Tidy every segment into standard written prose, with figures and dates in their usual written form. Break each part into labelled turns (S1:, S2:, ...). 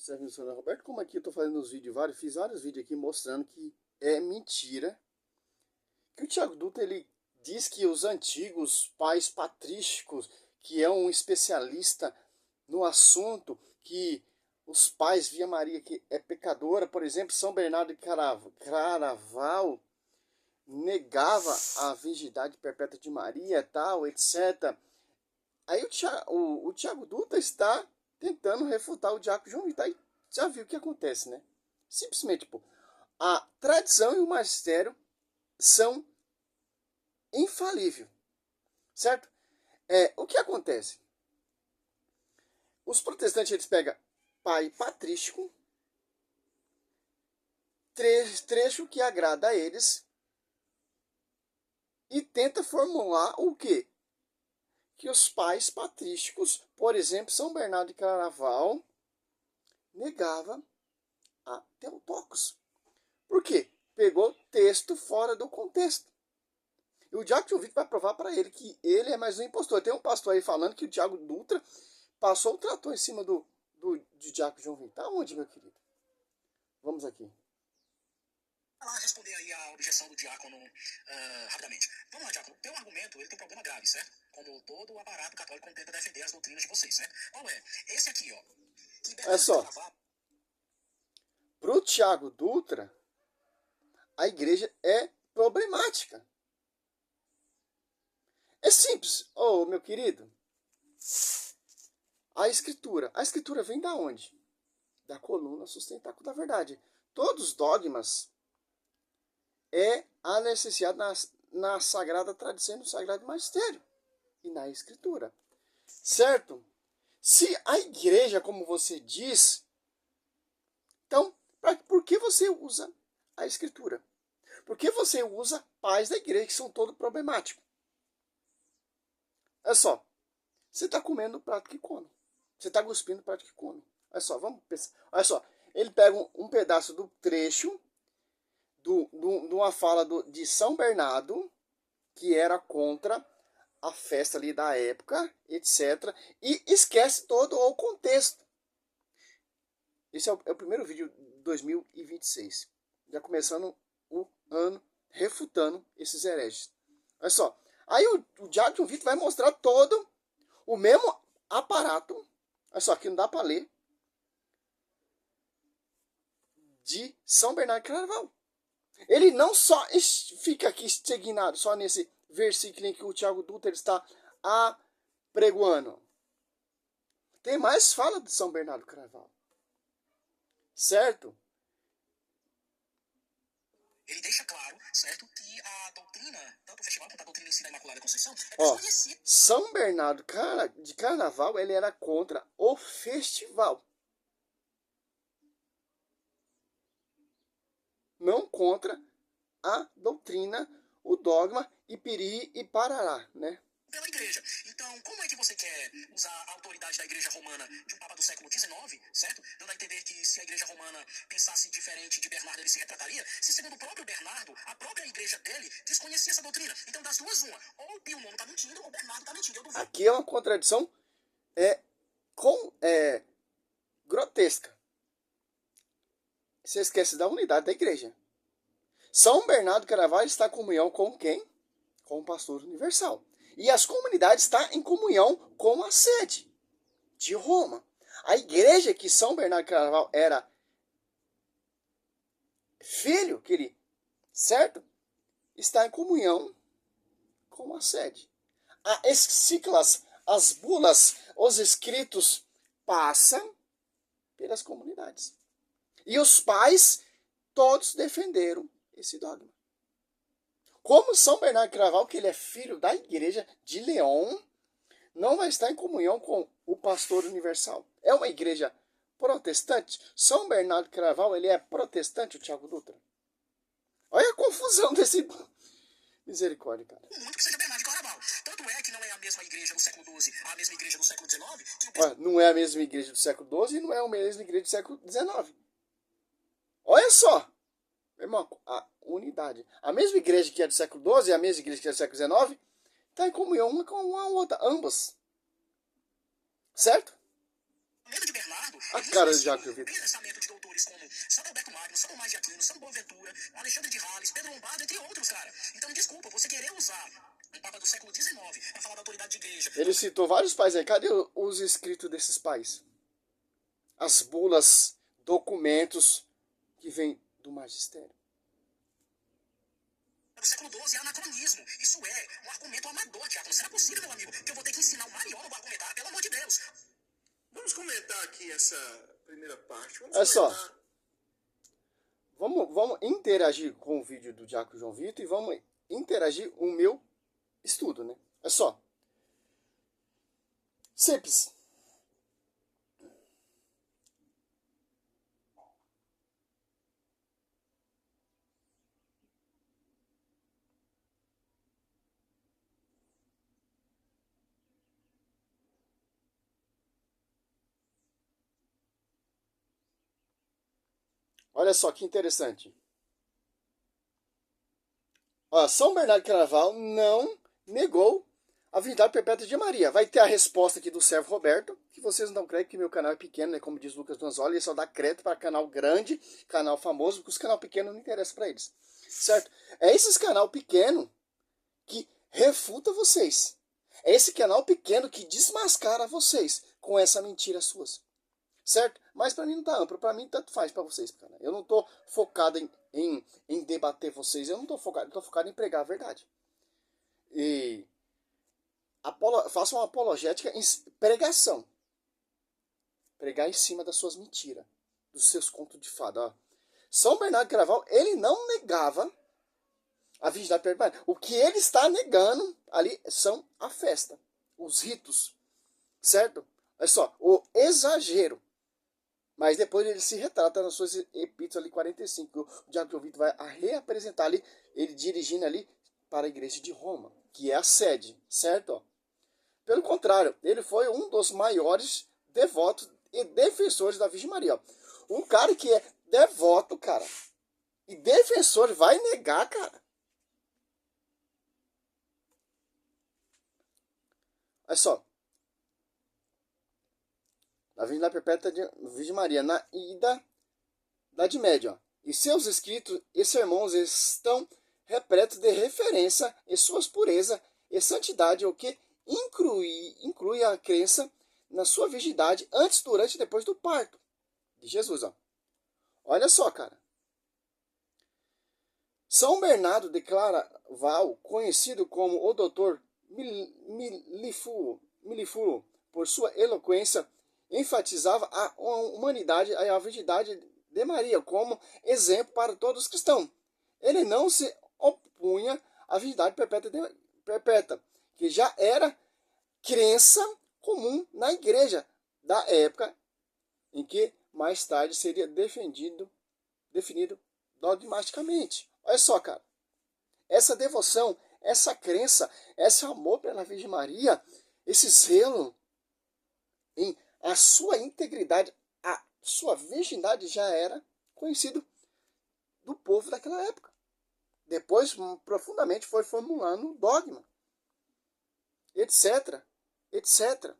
S1: Serve Missionário Roberto, como aqui eu tô fazendo os vídeos, fiz vários vídeos aqui mostrando que é mentira. Que o Tiago Dutra, ele diz que os antigos pais patrísticos, que é um especialista no assunto, que os pais via Maria, que é pecadora, por exemplo, São Bernardo de Claraval, negava a virgindade perpétua de Maria, tal, etc. Aí o Tiago Dutra está tentando refutar o diácono João Vitor. Aí já viu o que acontece, né? Simplesmente, pô, a tradição e o magistério são infalíveis, certo? O que acontece? Os protestantes, eles pegam pai patrístico, trecho que agrada a eles, e tenta formular o quê? Que os pais patrísticos, por exemplo, São Bernardo de Claraval, negava a Theotokos. Por quê? Pegou texto fora do contexto. E o Tiago Vitor vai provar para ele que ele é mais um impostor. Tem um pastor aí falando que o Tiago Dutra passou o trator em cima de Tiago João Vitor. Aonde, meu querido? Vamos aqui.
S2: Vamos lá responder aí a objeção do diácono rapidamente. Vamos lá, diácono. Teu argumento, ele tem um problema grave, certo? Como todo o aparato católico tenta defender as doutrinas de vocês, certo? Qual é? Esse aqui, ó.
S1: É só. Pro Tiago Dutra, a igreja é problemática. É simples. Oh, meu querido. A escritura vem da onde? Da coluna sustentáculo da verdade. Todos os dogmas é a necessidade na sagrada tradição, no sagrado magistério e na escritura. Certo? Se a igreja, como você diz, então, por que você usa a escritura? Por que você usa pais da igreja que são todos problemáticos? Olha só, você está comendo o prato que come. Você está cuspindo o prato que come. Olha só, vamos pensar. Olha só, ele pega um pedaço do trecho de uma fala de São Bernardo, que era contra a festa ali da época, etc. E esquece todo o contexto. Esse é o primeiro vídeo de 2026. Já começando o ano refutando esses hereges. Olha só. Aí o Tiago Vitor vai mostrar todo o mesmo aparato. Olha só, aqui não dá para ler. De São Bernardo de Claraval. Ele não só fica aqui estagnado só nesse versículo em que o Tiago Dutra está apregoando. Tem mais fala de São Bernardo de Claraval. Certo?
S2: Ele deixa claro, certo, que a doutrina, tanto o festival quanto a doutrina em si da Imaculada Conceição, é
S1: desconhecida. São Bernardo de Carnaval, ele era contra o festival. Não contra a doutrina, o dogma, Ipiri e Parará, né?
S2: Pela igreja. Então, como é que você quer usar a autoridade da igreja romana de um papa do século XIX, certo? Dando a entender que se a igreja romana pensasse diferente de Bernardo, ele se retrataria? Se, segundo o próprio Bernardo, a própria igreja dele desconhecia essa doutrina. Então, das duas, uma. Ou o Pio IX tá mentindo, ou o Bernardo tá mentindo. Eu duvido.
S1: Aqui é uma contradição grotesca. Você esquece da unidade da igreja. São Bernardo de Carvalho está em comunhão com quem? Com o pastor universal. E as comunidades estão em comunhão com a sede de Roma. A igreja que São Bernardo de Carvalho era filho, querido, certo? Está em comunhão com a sede. As encíclicas, as bulas, os escritos passam pelas comunidades. E os pais todos defenderam esse dogma. Como São Bernardo de Claraval, que ele é filho da igreja de León, não vai estar em comunhão com o pastor universal. É uma igreja protestante. São Bernardo de Claraval, ele é protestante, o Tiago Dutra. Olha a confusão desse... Misericórdia, cara.
S2: Muito que seja Bernardo de Claraval. Tanto é que não é a mesma igreja do século XII, a mesma igreja do século XIX.
S1: Olha, não é a mesma igreja do século XII e não é a mesma igreja do século XIX. Olha só. Irmão, a unidade. A mesma igreja que é do século XII e a mesma igreja que é do século XIX está em comunhão uma com a outra, ambas. Certo?
S2: medo de Bernardo,
S1: A cara do Diácono João Vitor.
S2: pensamento de doutores como Santo Alberto Magno, São Tomás de Aquino, São Boaventura, Alexandre de Hales, Pedro Lombardo, entre outros, cara. Então, desculpa, você querer usar um papa do século XIX para falar da autoridade de igreja.
S1: Ele citou vários pais aí. Cadê os escritos desses pais? As bulas, documentos que vêm do magistério.
S2: Do século XII é anacronismo. Isso é um argumento amador, Diácono. Será possível, meu amigo, que eu vou ter que ensinar o Mariolo a argumentar? Pelo amor de Deus.
S3: Vamos comentar aqui essa primeira parte.
S1: Olha só. Vamos interagir com o vídeo do Diácono João Vitor e vamos interagir o meu estudo, né? É só. Simples. Olha só que interessante. Ó, São Bernardo de Claraval não negou a virgindade perpétua de Maria. Vai ter a resposta aqui do servo Roberto, que vocês não dão crédito, que meu canal é pequeno, né? Como diz Lucas Donzoli, ele só dá crédito para canal grande, canal famoso, porque os canal pequeno não interessa para eles. Certo? É esses canal pequeno que refuta vocês. É esse canal pequeno que desmascara vocês com essa mentira suas. Certo? Mas para mim não tá amplo, para mim tanto faz para vocês, cara. Eu não tô focado em debater vocês, eu não tô focado, eu tô focado em pregar a verdade. E faça uma apologética em pregação. Pregar em cima das suas mentiras, dos seus contos de fada. Ó. São Bernardo de Claraval, ele não negava a virgindade perpétua. O que ele está negando ali são a festa, os ritos, certo? Olha só, o exagero. Mas depois ele se retrata nas suas epístolas ali 45. O Diácono João Vitor vai reapresentar ali, ele dirigindo ali para a igreja de Roma, que é a sede, certo? Ó. Pelo contrário, ele foi um dos maiores devotos e defensores da Virgem Maria. Ó. Um cara que é devoto, cara, e defensor vai negar, cara. Olha só. A Virgindade Perpétua de Virgem Maria, na Idade Média. Ó. E seus escritos e sermões estão repletos de referência em suas pureza e santidade, o que inclui a crença na sua virgindade antes, durante e depois do parto de Jesus. Ó. Olha só, cara. São Bernardo de Claraval, conhecido como o Doutor Milifuro, por sua eloquência, enfatizava a humanidade e a virgindade de Maria como exemplo para todos os cristãos. Ele não se opunha à virgindade perpétua, que já era crença comum na igreja da época, em que mais tarde seria definido dogmaticamente. Olha só, cara. Essa devoção, essa crença, esse amor pela Virgem Maria, esse zelo em a sua integridade, a sua virgindade já era conhecido do povo daquela época. Depois, profundamente, foi formulando o dogma, etc, etc. Olha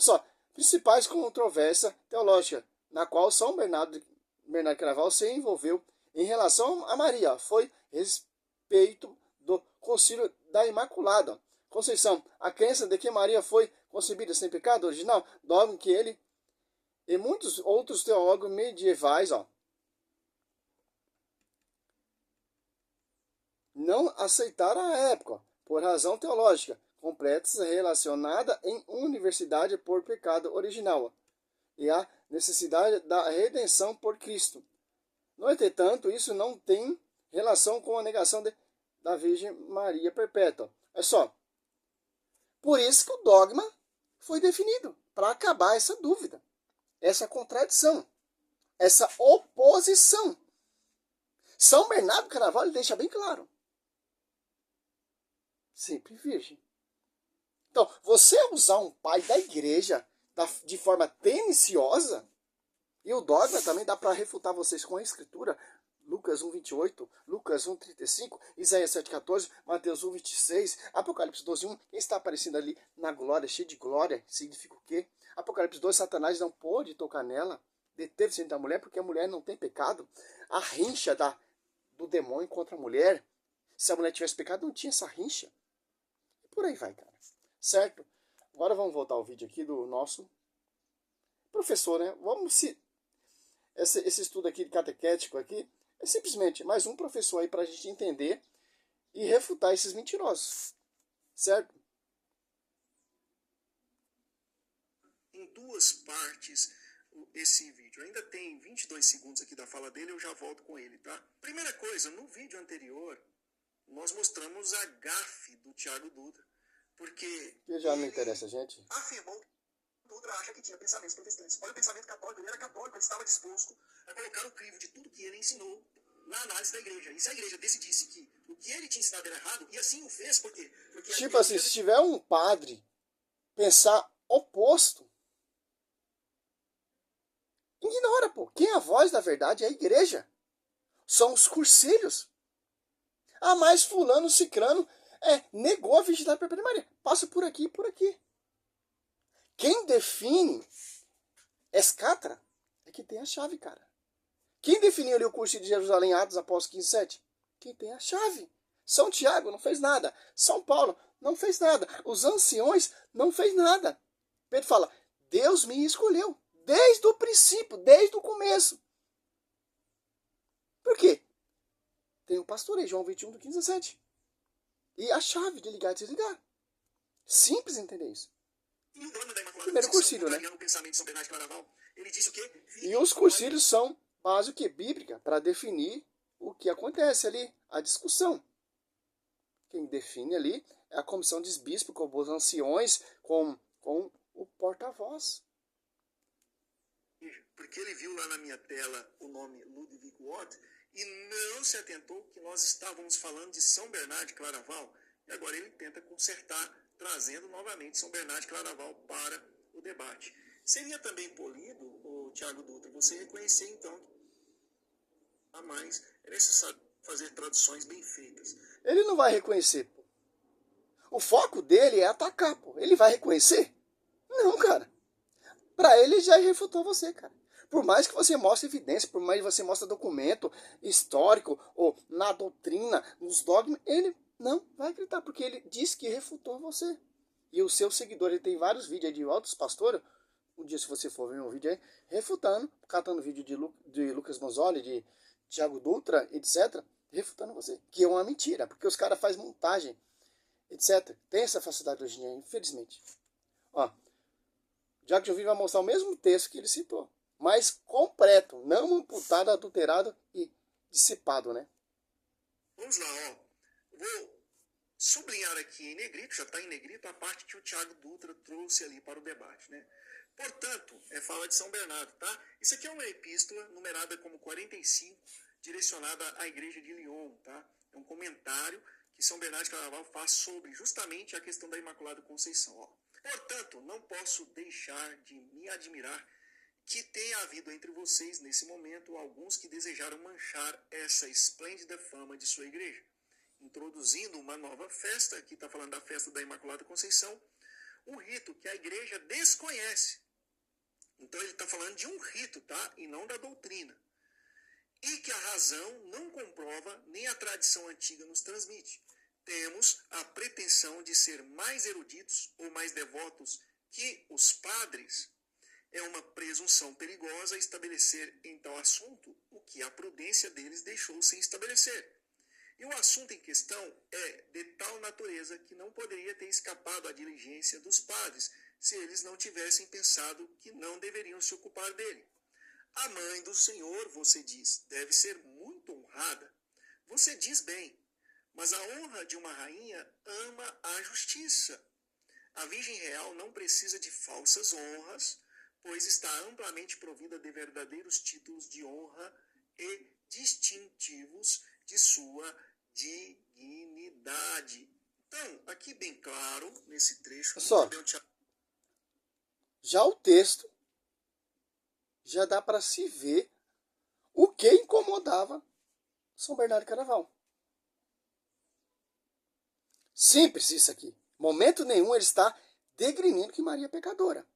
S1: só, principais controvérsias teológicas, na qual São Bernardo de Claraval se envolveu em relação a Maria, foi respeito do Concílio da Imaculada Conceição, a crença de que Maria foi concebida sem pecado original, dogma que ele e muitos outros teólogos medievais não aceitaram à época, por razão teológica, complexas relacionada em universidade por pecado original e a necessidade da redenção por Cristo. No entretanto, isso não tem relação com a negação da Virgem Maria Perpétua. É só. Por isso que o dogma foi definido, para acabar essa dúvida, essa contradição, essa oposição. São Bernardo de Claraval ele deixa bem claro. Sempre virgem. Então, você usar um pai da igreja de forma teniciosa, e o dogma também dá para refutar vocês com a escritura, Lucas 1:28, Lucas 1:35, Isaías 7:14, Mateus 1:26, Apocalipse 12:1, quem está aparecendo ali na glória, cheio de glória, significa o quê? Apocalipse 2, Satanás não pôde tocar nela, deteve-se da mulher porque a mulher não tem pecado. A rincha do demônio contra a mulher, se a mulher tivesse pecado, não tinha essa rincha. E por aí vai, cara. Certo? Agora vamos voltar ao vídeo aqui do nosso professor, né? Vamos se... Esse estudo aqui de catequético aqui é simplesmente mais um professor aí para a gente entender e refutar esses mentirosos. Certo?
S3: Em duas partes esse vídeo. Ainda tem 22 segundos aqui da fala dele, eu já volto com ele, tá? Primeira coisa, no vídeo anterior, nós mostramos a gafe do Thiago Dutra, porque
S1: Que já não interessa a gente.
S3: afirmou que Dutra acha que tinha pensamentos protestantes. Olha o pensamento católico, ele era católico, ele estava disposto a colocar o crivo de tudo que ele ensinou na análise da igreja. E se a igreja decidisse que o que ele tinha ensinado era errado, e assim o fez, porque
S1: tipo assim, se tiver um padre pensar oposto, ignora, pô. Quem é a voz da verdade é a igreja. São os cursilhos. Ah, mas fulano, cicrano, negou a virgindade perpétua de Maria. Passa por aqui e por aqui. Quem define escatra é que tem a chave, cara. Quem definiu ali o curso de Jerusalém, Atos, Apóstolos 15:7? Quem tem a chave. São Tiago não fez nada. São Paulo não fez nada. Os anciões não fez nada. Pedro fala, Deus me escolheu. Desde o princípio, desde o começo. Por quê? Tem o pastor aí, João 21:15-17. E a chave de ligar e desligar. Simples entender isso. Primeiro cursilho, né? E os cursilhos são base o que? Bíblica, para definir o que acontece ali, a discussão. Quem define ali é a comissão de bispo, com os anciões, com o porta-voz.
S3: Porque ele viu lá na minha tela o nome Ludwig Watt e não se atentou que nós estávamos falando de São Bernardo de Claraval. E agora ele tenta consertar, trazendo novamente São Bernardo de Claraval para o debate. Seria também polido, o Thiago Dutra, você reconhecer então a mais é necessário fazer traduções bem feitas.
S1: Ele não vai reconhecer, pô. O foco dele é atacar, pô. Ele vai reconhecer? Não, cara. Pra ele já refutou você, cara. Por mais que você mostre evidência, por mais que você mostre documento histórico ou na doutrina, nos dogmas, ele não vai acreditar, porque ele diz que refutou você. E o seu seguidor, ele tem vários vídeos aí de outros pastores, um dia se você for ver um vídeo aí, refutando, catando vídeo de Lucas Manzoli, de Thiago Dutra, etc., refutando você, que é uma mentira, porque os caras fazem montagem, etc. Tem essa facilidade hoje em dia, infelizmente. Ó, Tiago Jovim vai mostrar o mesmo texto que ele citou, mas completo, não amputado, adulterado e dissipado, né?
S3: Vamos lá, ó. Vou sublinhar aqui em negrito, já está em negrito, a parte que o Thiago Dutra trouxe ali para o debate, né? Portanto, fala de São Bernardo, tá? Isso aqui é uma epístola numerada como 45, direcionada à igreja de Lyon, tá? É um comentário que São Bernardo de Claraval faz sobre justamente a questão da Imaculada Conceição, ó. Portanto, não posso deixar de me admirar que tenha havido entre vocês, nesse momento, alguns que desejaram manchar essa esplêndida fama de sua igreja, introduzindo uma nova festa, aqui está falando da festa da Imaculada Conceição, um rito que a igreja desconhece. Então ele está falando de um rito, tá? E não da doutrina. E que a razão não comprova, nem a tradição antiga nos transmite. Temos a pretensão de ser mais eruditos ou mais devotos que os padres. É uma presunção perigosa estabelecer em tal assunto o que a prudência deles deixou sem estabelecer. E o assunto em questão é de tal natureza que não poderia ter escapado à diligência dos padres se eles não tivessem pensado que não deveriam se ocupar dele. A mãe do Senhor, você diz, deve ser muito honrada. Você diz bem, mas a honra de uma rainha ama a justiça. A Virgem Real não precisa de falsas honras, pois está amplamente provida de verdadeiros títulos de honra e distintivos de sua dignidade. Então, aqui bem claro, nesse trecho...
S1: Só, já o texto, já dá para se ver o que incomodava São Bernardo de Claraval. Simples isso aqui. Momento nenhum ele está degrinindo que Maria é pecadora.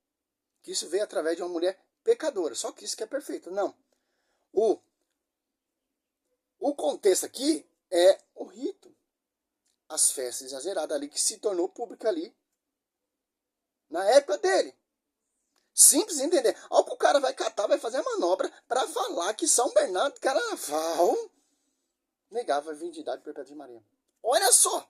S1: Que isso veio através de uma mulher pecadora. Só que isso que é perfeito. Não. O contexto aqui é o rito. As festas exageradas ali que se tornou pública ali na época dele. Simples entender. Olha que o cara vai catar, vai fazer a manobra para falar que São Bernardo de Claraval negava a virgindade perpétua de Maria. Olha só.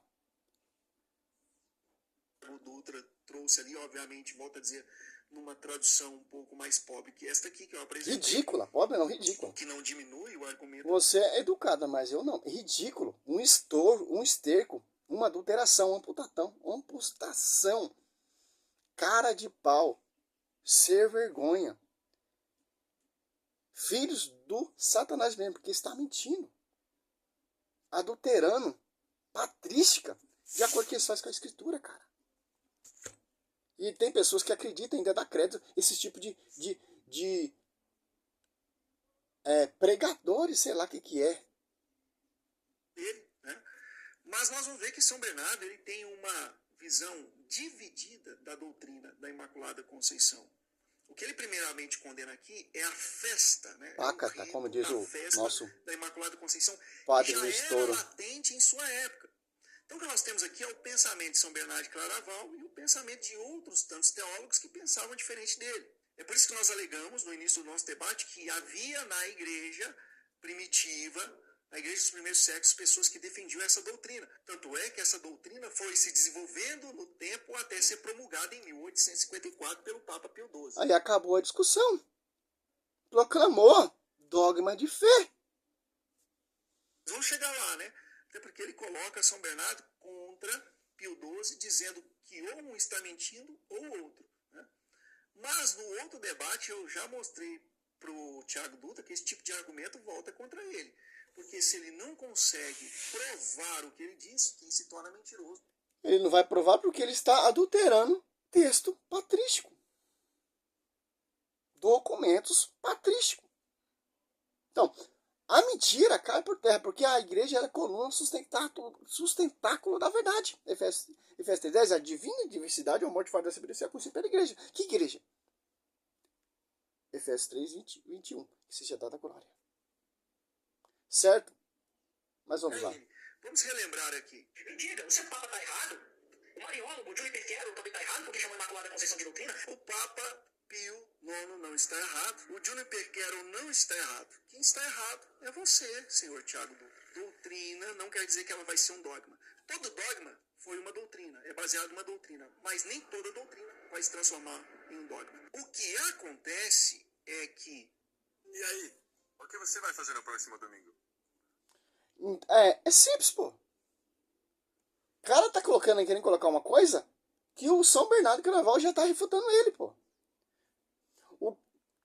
S3: O Dutra trouxe ali, obviamente, volta a dizer, numa tradução um pouco mais pobre que esta aqui, que eu apresentei.
S1: Ridícula. Pobre não, ridícula.
S3: O que não diminui o argumento.
S1: Você é educada, mas eu não. Ridículo. Um estouro, um esterco, uma adulteração, uma amputação. Cara de pau. Ser vergonha. Filhos do Satanás mesmo, porque está mentindo. Adulterando. Patrística. De acordo com o que eles fazem com a escritura, cara. E tem pessoas que acreditam ainda dá crédito esse tipo de pregadores, sei lá o que é.
S3: Dele, né? Mas nós vamos ver que São Bernardo ele tem uma visão dividida da doutrina da Imaculada Conceição. O que ele primeiramente condena aqui é a festa, né?
S1: Pácata, como diz o nosso
S3: da Imaculada Conceição,
S1: padre
S3: que já
S1: do estouro.
S3: era latente em sua época. Então o que nós temos aqui é o pensamento de São Bernardo de Claraval e o pensamento de outros tantos teólogos que pensavam diferente dele. É por isso que nós alegamos no início do nosso debate que havia na igreja primitiva, na igreja dos primeiros séculos, pessoas que defendiam essa doutrina. Tanto é que essa doutrina foi se desenvolvendo no tempo até ser promulgada em 1854 pelo Papa Pio XII.
S1: Aí acabou a discussão. Proclamou dogma de fé.
S3: Vamos chegar lá, né? Até porque ele coloca São Bernardo contra Pio XII, dizendo que ou um está mentindo ou outro. Né? Mas no outro debate eu já mostrei para o Tiago Dutra que esse tipo de argumento volta contra ele. Porque se ele não consegue provar o que ele diz, quem se torna mentiroso.
S1: Ele não vai provar porque ele está adulterando texto patrístico. Documentos patrísticos. Então, a mentira cai por terra, porque a igreja é a coluna sustentáculo da verdade. Efésios 3:10, a divina diversidade, o amor de fora da sabedoria, a consciência pela igreja. Que igreja? Efésios 3:21, que seja dada a glória. Certo? Mas vamos lá.
S3: Vamos relembrar aqui.
S2: Me diga, o seu Papa está errado? O mariólogo, o Júlio Perquero também está errado porque chamou Imaculada Conceição de doutrina?
S3: O Papa Pio IX não está errado. O Júnior Perquero não está errado. Quem está errado é você, senhor Tiago Dutra. Doutrina não quer dizer que ela vai ser um dogma. Todo dogma foi uma doutrina, é baseado em uma doutrina. Mas nem toda doutrina vai se transformar em um dogma. O que acontece é que...
S4: E aí? O que você vai fazer no próximo domingo?
S1: É simples, pô. O cara tá querendo colocar uma coisa que o São Bernardo de Claraval já tá refutando ele, pô.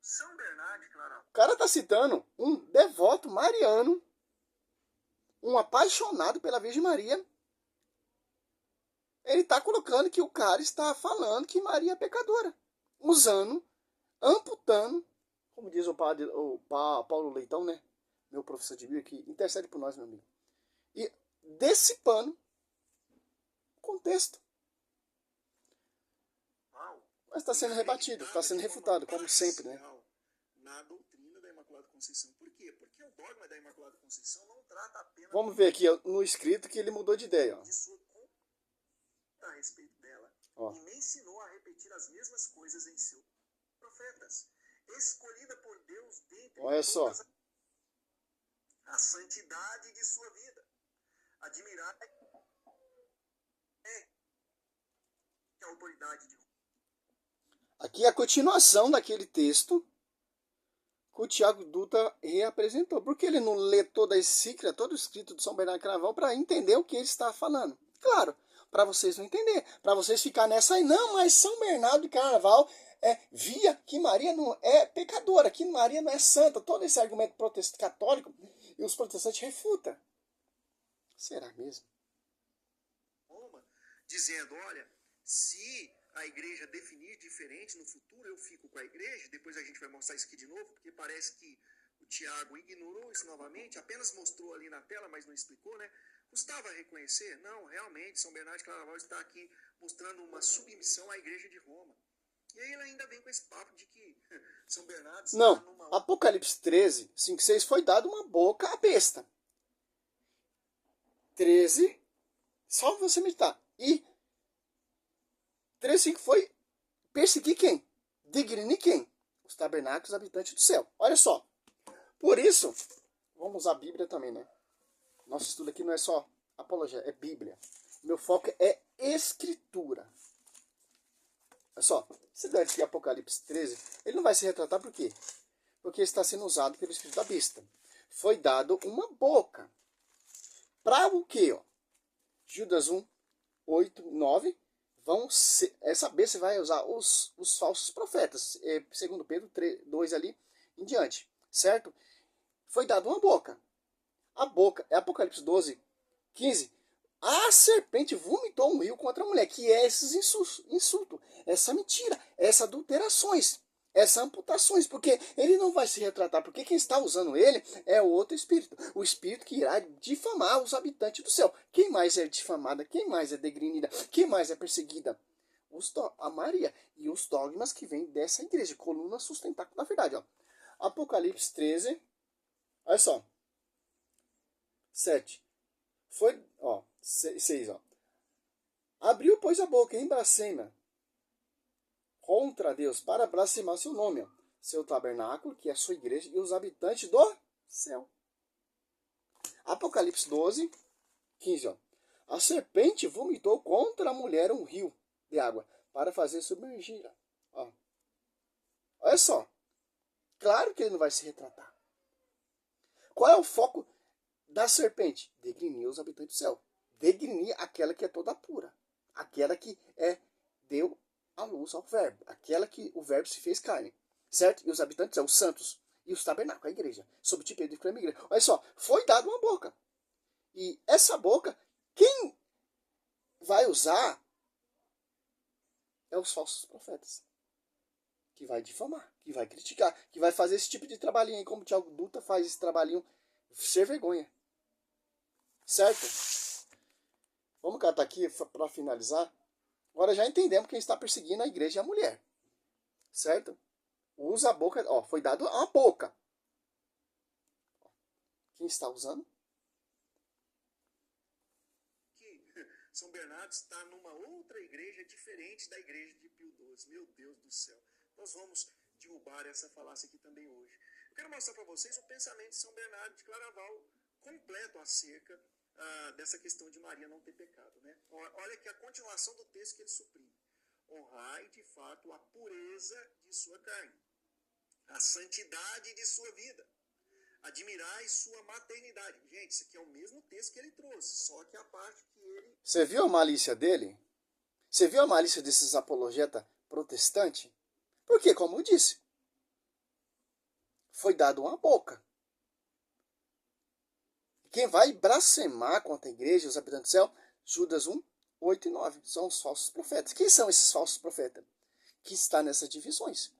S3: São Bernardo de Claraval.
S1: O cara tá citando um devoto mariano, um apaixonado pela Virgem Maria. Ele tá colocando que o cara está falando que Maria é pecadora. Amputando, como diz o Paulo Leitão, né? Meu professor de Bíblia, que intercede por nós, meu amigo. E dissipando o contexto. Mas está sendo rebatido, está sendo refutado, como sempre, né?
S3: Na doutrina da Imaculada Conceição. Por quê? Porque o dogma da Imaculada Conceição não trata apenas...
S1: Vamos ver aqui no escrito que ele mudou de ideia. Ó.
S3: De sua conta a respeito dela.
S1: Ó.
S3: E nem ensinou a repetir as mesmas coisas em seus profetas. Escolhida por Deus dentre
S1: Olha só.
S3: A santidade de sua vida. Admirar a autoridade de...
S1: Aqui é a continuação daquele texto que o Tiago Dutra reapresentou. Porque ele não lê toda a encíclica, todo o escrito de São Bernardo de Claraval para entender o que ele está falando. Claro, para vocês não entenderem. Para vocês ficarem nessa aí, não, mas São Bernardo de Claraval via que Maria não é pecadora, que Maria não é santa. Todo esse argumento protestante católico e os protestantes refutam. Será mesmo?
S3: Dizendo, olha, se a igreja definir diferente no futuro, eu fico com a igreja. Depois a gente vai mostrar isso aqui de novo, porque parece que O Tiago ignorou isso novamente, apenas mostrou ali na tela, mas não explicou, né? Custava reconhecer? Não, realmente, São Bernardo de Claraval está aqui mostrando uma submissão à Igreja de Roma. E aí ele ainda vem com esse papo de que São Bernardo está
S1: Não,
S3: numa...
S1: Apocalipse 13, 5, 6 foi dado uma boca à besta. 13, só você meditar. E 13, 5 foi perseguir quem? Degrinir quem? Os tabernáculos habitantes do céu. Olha só. Por isso, vamos usar a Bíblia também, né? Nosso estudo aqui não é só apologia, é Bíblia. Meu foco é Escritura. Olha só, se der aqui Apocalipse 13, ele não vai se retratar por quê? Porque está sendo usado pelo Espírito da besta. Foi dado uma boca. Para o quê? Ó? Judas 1, 8, 9. Essa besta vai usar os falsos profetas. Segundo Pedro 3, 2 ali em diante. Certo? Foi dado uma boca. A boca, é Apocalipse 12, 15. A serpente vomitou um rio contra a mulher, que é esses insultos, essa mentira, essas adulterações, essas amputações, porque ele não vai se retratar, porque quem está usando ele é o outro espírito, o espírito que irá difamar os habitantes do céu. Quem mais é difamada, quem mais é degrinida, quem mais é perseguida? A Maria e os dogmas que vêm dessa igreja, coluna sustentáculo da verdade. Ó. Apocalipse 13, olha só. 7. Foi, ó, 6, ó. Abriu, pois, a boca em blasfêmia contra Deus, para blasfemar seu nome, ó, seu tabernáculo, que é a sua igreja, e os habitantes do céu. Apocalipse 12, 15, ó. A serpente vomitou contra a mulher um rio de água, para fazer submergir. Ó. Olha só. Claro que ele não vai se retratar. Qual é o foco da serpente? Degrinir os habitantes do céu. Degrinir aquela que é toda pura. Aquela que deu a luz ao verbo. Aquela que o verbo se fez carne. Certo? E os habitantes são os santos. E os tabernáculos, a igreja. Sob tipo de igreja. Olha só. Foi dado uma boca. E essa boca, quem vai usar é os falsos profetas. Que vai difamar. Que vai criticar. Que vai fazer esse tipo de trabalhinho aí. Como o Tiago Dutra faz esse trabalhinho. Ser vergonha. Certo? Vamos catar aqui para finalizar. Agora já entendemos quem está perseguindo a igreja e a mulher. Certo? Usa a boca. Ó, foi dado a boca. Quem está usando?
S3: Que São Bernardo está numa outra igreja diferente da igreja de Pio XII. Meu Deus do céu. Nós vamos derrubar essa falácia aqui também hoje. Eu quero mostrar para vocês o pensamento de São Bernardo de Claraval completo acerca dessa questão de Maria não ter pecado, né? Olha aqui a continuação do texto que ele suprime. Honrai de fato a pureza de sua carne, a santidade de sua vida, admirai sua maternidade. Gente, isso aqui é o mesmo texto que ele trouxe, só que a parte que ele...
S1: Você viu a malícia dele? Você viu a malícia desses apologetas protestantes? Porque, como eu disse, foi dado uma boca. Quem vai blasfemar contra a igreja, os habitantes do céu, Judas 1, 8 e 9, são os falsos profetas. Quem são esses falsos profetas? Que está nessas divisões.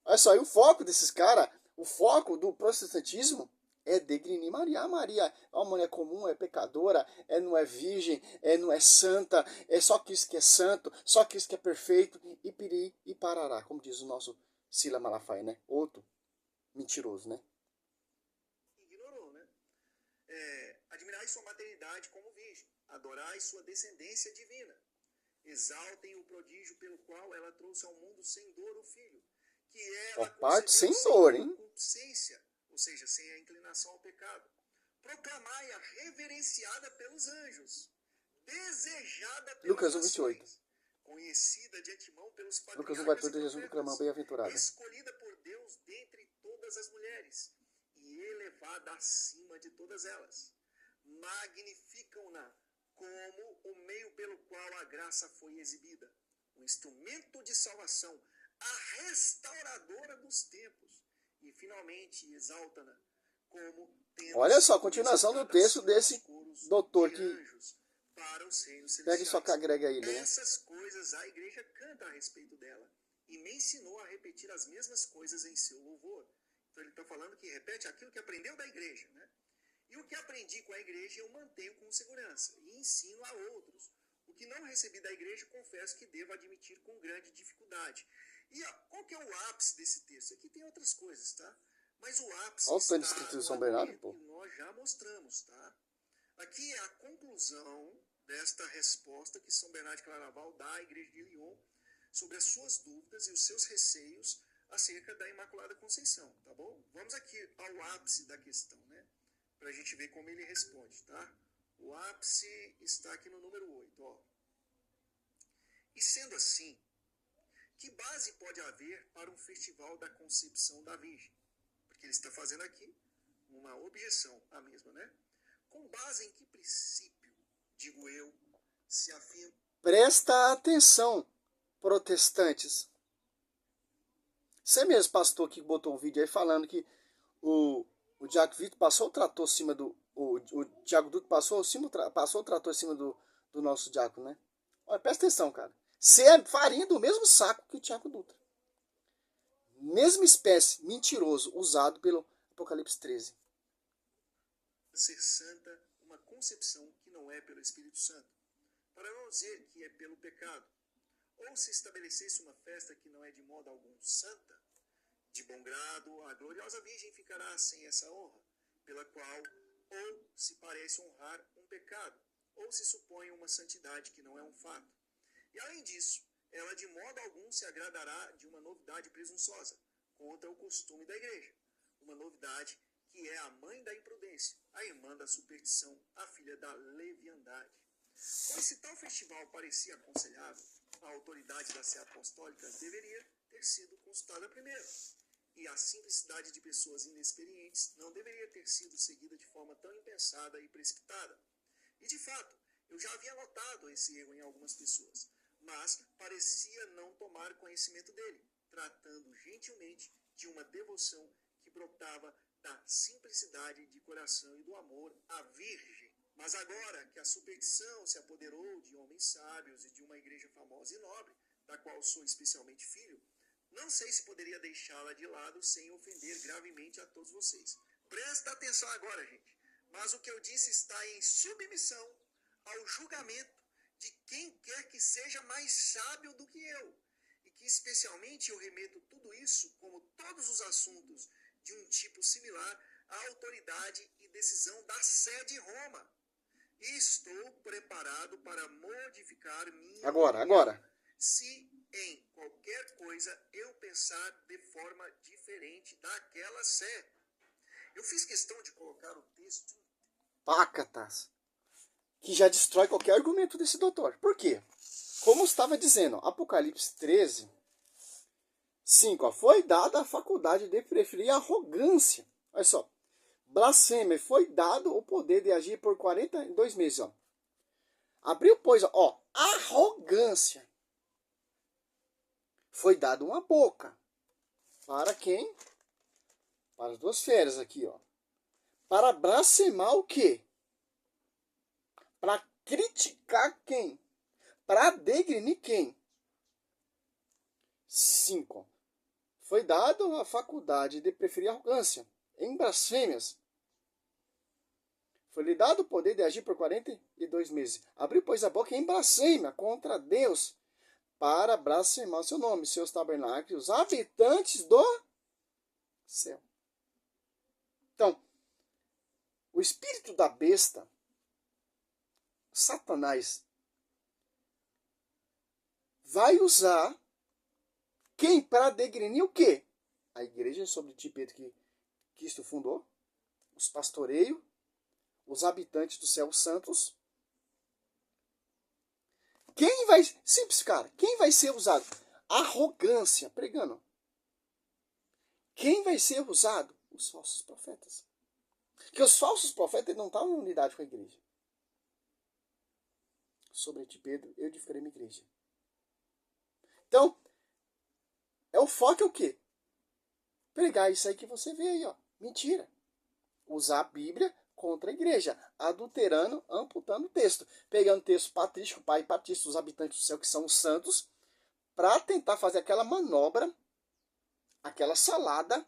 S1: Olha só, e o foco desses caras, o foco do protestantismo é degrinir Maria. A Maria é uma mulher comum, é pecadora, não é virgem, não é santa, é só Cristo que é santo, só Cristo que é perfeito, e piri e parará, como diz o nosso Sila Malafaia, né? Outro mentiroso, né?
S3: Admirai sua maternidade como virgem, adorai sua descendência divina, exaltem o prodígio pelo qual ela trouxe ao mundo sem dor o filho, que ela
S1: parte sem dor, hein?
S3: Consciência, ou seja, sem a inclinação ao pecado. Proclamai-a reverenciada pelos anjos, desejada pelas
S1: Lucas 1, 28.
S3: nações, conhecida de antemão pelos
S1: Lucas 1,
S3: patriarcas
S1: 28, Jesus proclamando bem-aventurada.
S3: escolhida por Deus dentre todas as mulheres e elevada acima de todas elas. Magnificam-na como o meio pelo qual a graça foi exibida, o instrumento de salvação, a restauradora dos tempos, e finalmente exalta-na como tendo...
S1: Olha só a continuação do texto desse doutor que
S3: para os reinos
S1: pega e só que agrega aí, né?
S3: Essas coisas a igreja canta a respeito dela e me ensinou a repetir as mesmas coisas em seu louvor. Então ele está falando que repete aquilo que aprendeu da igreja, né? E o que aprendi com a igreja eu mantenho com segurança e ensino a outros. O que não recebi da igreja, confesso que devo admitir com grande dificuldade. E qual que é o ápice desse texto? Aqui tem outras coisas, tá? Mas o ápice
S1: Olha o tanto
S3: está
S1: escrito
S3: no
S1: de São Bernardo,
S3: argumento
S1: pô.
S3: que nós já mostramos, tá? Aqui é a conclusão desta resposta que São Bernardo de Claraval dá à igreja de Lyon sobre as suas dúvidas e os seus receios acerca da Imaculada Conceição, tá bom? Vamos aqui ao ápice da questão, né? Para a gente ver como ele responde, tá? O ápice está aqui no número 8, ó. E sendo assim, que base pode haver para um festival da Concepção da Virgem? Porque ele está fazendo aqui uma objeção, a mesma, né? Com base em que princípio, digo eu, se afirma...
S1: Presta atenção, protestantes. Você mesmo, pastor, que botou um vídeo aí falando que o Diaco Vitor passou o trator em cima do... O Tiago Dutra passou o trator em cima do nosso diácono, né? Olha, presta atenção, cara. Você é farinha do mesmo saco que o Tiago Dutra. Mesma espécie, mentiroso, usado pelo Apocalipse 13.
S3: ser santa uma concepção que não é pelo Espírito Santo, para não dizer que é pelo pecado. Ou se estabelecesse uma festa que não é de modo algum santa, de bom grado, a gloriosa Virgem ficará sem essa honra, pela qual ou se parece honrar um pecado, ou se supõe uma santidade que não é um fato. E além disso, ela de modo algum se agradará de uma novidade presunçosa, contra o costume da igreja, uma novidade que é a mãe da imprudência, a irmã da superstição, a filha da leviandade. Pois se tal festival parecia aconselhável, a autoridade da Sé Apostólica deveria ter sido consultada primeiro, e a simplicidade de pessoas inexperientes não deveria ter sido seguida de forma tão impensada e precipitada. E de fato, eu já havia notado esse erro em algumas pessoas, mas parecia não tomar conhecimento dele, tratando gentilmente de uma devoção que brotava da simplicidade de coração e do amor à Virgem. Mas agora que a superstição se apoderou de homens sábios e de uma igreja famosa e nobre, da qual sou especialmente filho, não sei se poderia deixá-la de lado sem ofender gravemente a todos vocês. Presta atenção agora, gente. Mas o que eu disse está em submissão ao julgamento de quem quer que seja mais sábio do que eu. E que especialmente eu remeto tudo isso, como todos os assuntos de um tipo similar, à autoridade e decisão da Sé de Roma. E estou preparado para modificar minha
S1: Agora.
S3: se em qualquer coisa eu pensar de forma diferente daquela Sé. Eu fiz questão de colocar o texto
S1: Pácatas, que já destrói qualquer argumento desse doutor. Por quê? Como eu estava dizendo, Apocalipse 13, 5, foi dada a faculdade de preferir a arrogância. Olha só. Blasfêmia, foi dado o poder de agir por 42 meses. Ó. Abriu, pois, ó, arrogância. Foi dado uma boca. Para quem? Para as duas feras aqui, ó. Para blasfemar o quê? Para criticar quem? Para degrinir quem? 5. Foi dado a faculdade de preferir a arrogância em blasfêmias. Foi-lhe dado o poder de agir por 42 meses. Abriu, pois, a boca em blasfêmia contra Deus, para blasfemar o seu nome, seus tabernáculos, os habitantes do céu. Então, o espírito da besta, Satanás, vai usar quem para degrenir o quê? A igreja sobre o tipo que Cristo fundou, os pastoreios, os habitantes do céu santos. Quem vai, simples cara, quem vai ser usado? Arrogância, pregando. Quem vai ser usado? Os falsos profetas. Porque os falsos profetas não estavam em unidade com a igreja. Sobre ti, Pedro, eu edificarei minha igreja. Então, o foco é o quê? Pregar isso aí que você vê aí, ó. Mentira. Usar a Bíblia contra a igreja, adulterando, amputando o texto, pegando o texto patrístico, pai patrístico, os habitantes do céu, que são os santos, para tentar fazer aquela manobra, aquela salada,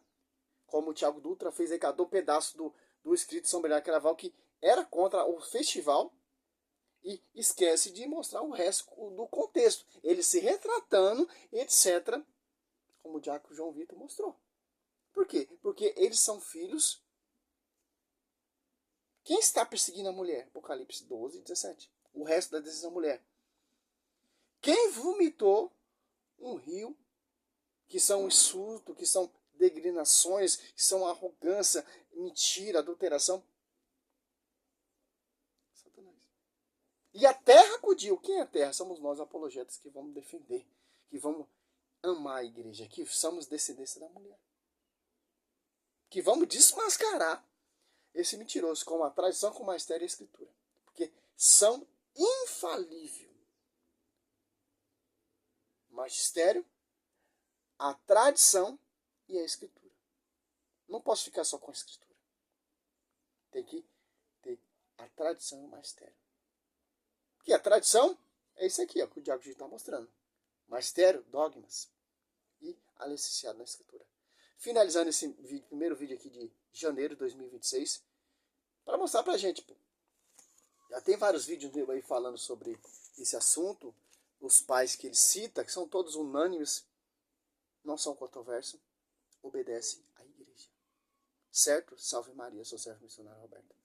S1: como o Thiago Dutra fez aí, cada um pedaço do escrito de São Bernardo Carnaval, que era contra o festival, e esquece de mostrar o resto do contexto. Ele se retratando, etc., como o diácono João Vitor mostrou. Por quê? Porque eles são filhos. Quem está perseguindo a mulher? Apocalipse 12, 17. O resto da decisão da mulher. Quem vomitou um rio, que são insulto, que são degrinações, que são arrogância, mentira, adulteração? Satanás. E a terra acudiu. Quem é a terra? Somos nós, apologetas, que vamos defender, que vamos amar a igreja, que somos descendência da mulher. Que vamos desmascarar esse mentiroso com a tradição, com o magistério e a escritura. Porque são infalíveis. O magistério, a tradição e a escritura. Não posso ficar só com a escritura. Tem que ter a tradição e o magistério. Porque a tradição é isso aqui, ó, que o Diácono Gil está mostrando. Magistério, dogmas e a licenciado na escritura. Finalizando esse vídeo, primeiro vídeo aqui de janeiro de 2026, para mostrar pra gente, pô. Já tem vários vídeos aí falando sobre esse assunto, os pais que ele cita, que são todos unânimes, não são controversos, obedece à igreja. Certo? Salve Maria, sou servo missionário Roberto.